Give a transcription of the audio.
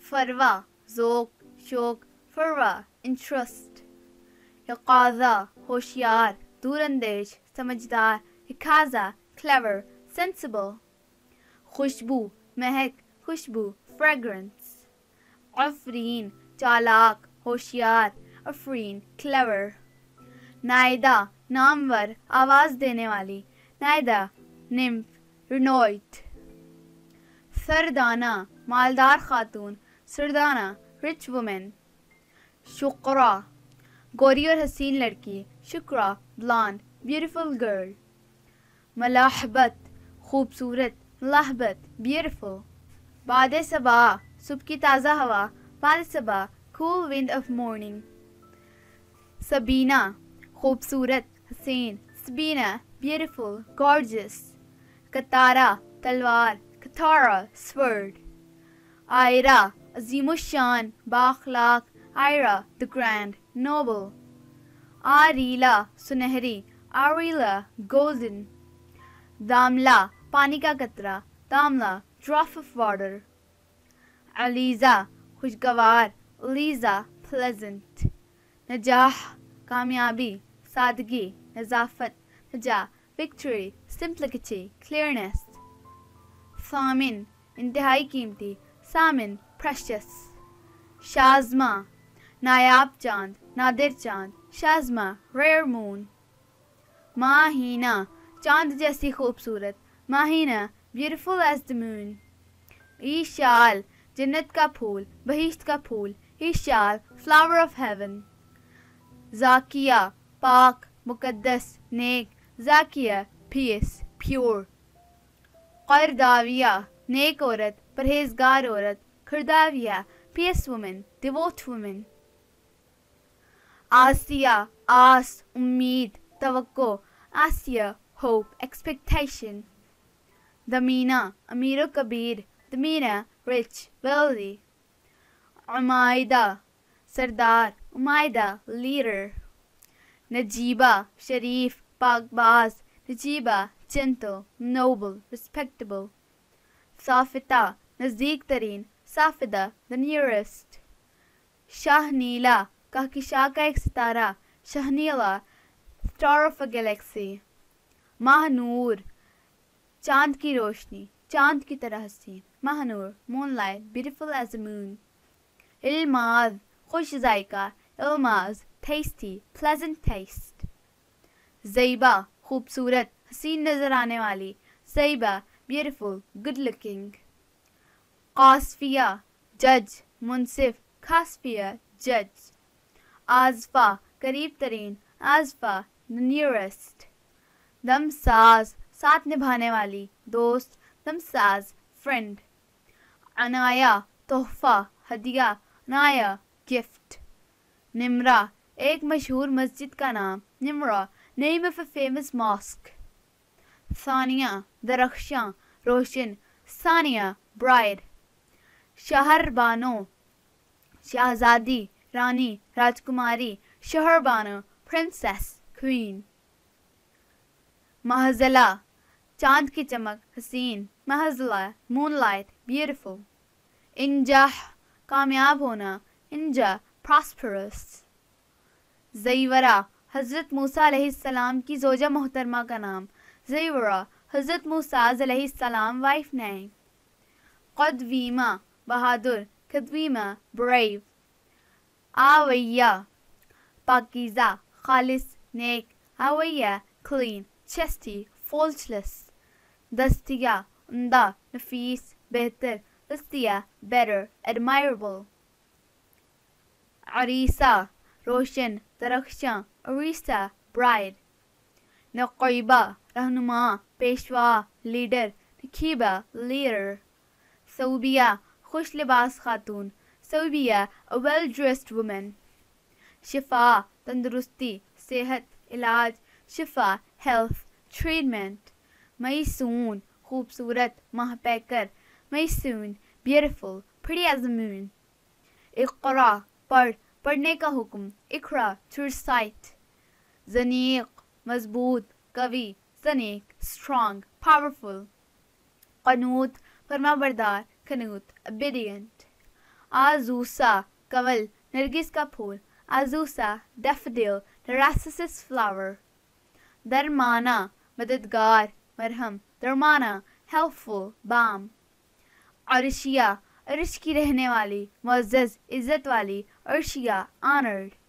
فروا ذوق شوق فروا انٹرسٹ یقاظہ ہوشیار دور اندیش سمجھدار حکازہ clever sensible خوشبو مہک خوشبو fragrance عفرین چالاک ہوشیار عفرین clever نائدہ نامور آواز دینے والی نائدہ nymph renowned سردانہ مالدار خاتون سردانہ rich woman شقرا گوری اور حسین لڑکی شکرا blonde beautiful girl ملاحبت خوبصورت ملاحبت beautiful باد صبا صبح کی تازہ ہوا باد صبا cool wind of morning سبینہ خوبصورت حسین سبینہ beautiful gorgeous کتارہ تلوار کتارہ sword آئرہ عظیم الشان بااخلاق آئرہ the grand noble آریلا سنہری آریلا golden داملہ پانی کا قطرہ داملہ drop of water علیزہ خوشگوار علیزہ pleasant نجاح کامیابی سادگی نظافت نجاح victory simplicity clearness ثامن انتہائی قیمتی ثامن precious شازمہ نایاب چاند نادر چاند شازمہ rare moon ماہینہ چاند جیسی خوبصورت ماہینہ beautiful as the moon ایشال جنت کا پھول بہشت کا پھول ایشال flower of heaven زاکیہ پاک مقدس نیک زاکیہ پیس پیور قرداویہ نیک عورت پرہیزگار عورت خرداویہ پیس وومن ڈیووٹ وومن آسیہ آس امید توقع آسیہ ہوپ ایکسپیکٹیشن دمینہ امیر و کبیر دمینہ رچ ویلدی عمائدہ سردار عمائدہ لیڈر نجیبہ شریف پاک باز نجیبہ gentle noble respectable صافتہ نزدیک ترین صافدہ the nearest شاہ نیلا کہکشاں کا ایک ستارہ شاہ نیلا star of a galaxy ماہ نور چاند کی روشنی چاند کی طرح حسین ماہ نور moonlight beautiful as a moon الماز خوش ذائقہ الماز tasty pleasant taste زیبہ خوبصورت حسین نظر آنے والی زیبہ beautiful good looking قاصفیہ جج منصف خاصفیہ جج آزفہ قریب ترین آزفہ the nearest دم ساز ساتھ نبھانے والی دوست دم ساز friend عنایا تحفہ ہدیہ عنایا gift نمرہ ایک مشہور مسجد کا نام نمرہ name of a famous mosque ثانیہ درخشاں روشن ثانیہ bride شہر بانو شہزادی رانی راجکماری شہر بانو princess queen مہزلہ چاند کی چمک حسین مہزلہ moonlight beautiful انجاح کامیاب ہونا انجا prosperous زیورہ حضرت موسیٰ علیہ السلام کی زوجہ محترمہ کا نام زیورہ حضرت موسیٰ علیہ السلام وائف نیم قدویمہ بہادر قدویمہ brave آویہ پاکیزہ خالص نیک آویہ clean chesty faultless دستیہ عمدہ نفیس بہتر دستیہ better admirable عریسہ روشن درخشاں عریسہ bride نقیبہ رہنما پیشوا لیڈر نقیبہ leader صوبیہ خوش لباس خاتون Sobia a well dressed woman شفا تندرستی صحت علاج شفا health treatment میسون خوبصورت ماہ پیکر میسون beautiful pretty as the moon اقرا پڑھنے کا حکم اقرا to recite زنیق مضبوط قوی زنیق strong powerful قنوت فرما بردار قنوت obedient Azusa, kaval, نرگس کا پھول. Azusa, daffodil, narcissus flower. Darmana, مددگار, مرہم. Darmana, helpful, balm. عرشیہ, عرش کی رہنے والی, معزز, عزت والی. عرشیہ, honored.